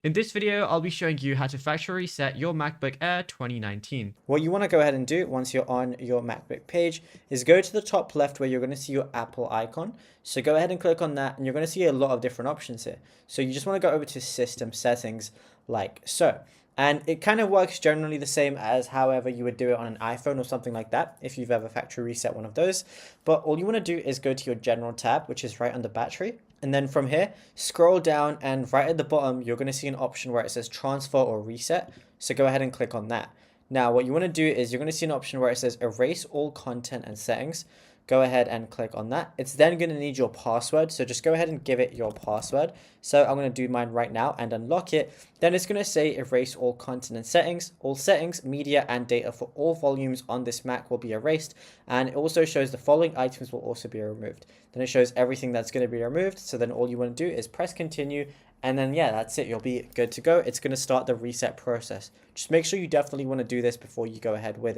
In this video, I'll be showing you how to factory reset your MacBook Air 2019. What you want to go ahead and do once you're on your MacBook page is go to the top left where you're going to see your Apple icon. So go ahead and click on that and you're going to see a lot of different options here. So you just want to go over to system settings like so. And it kind of works generally the same as however you would do it on an iPhone or something like that if you've ever factory reset one of those. But all you want to do is go to your general tab, which is right under battery. And then from here, scroll down and right at the bottom, you're going to see an option where it says transfer or reset. So go ahead and click on that. Now, what you want to do is you're going to see an option where it says erase all content and settings. Go ahead and click on that. It's then going to need your password. So just go ahead and give it your password. So I'm going to do mine right now and unlock it. Then it's going to say erase all content and settings. All settings, media, and data for all volumes on this Mac will be erased. And it also shows the following items will also be removed. Then it shows everything that's going to be removed. So then all you want to do is press continue. And then, yeah, that's it. You'll be good to go. It's going to start the reset process. Just make sure you definitely want to do this before you go ahead with it.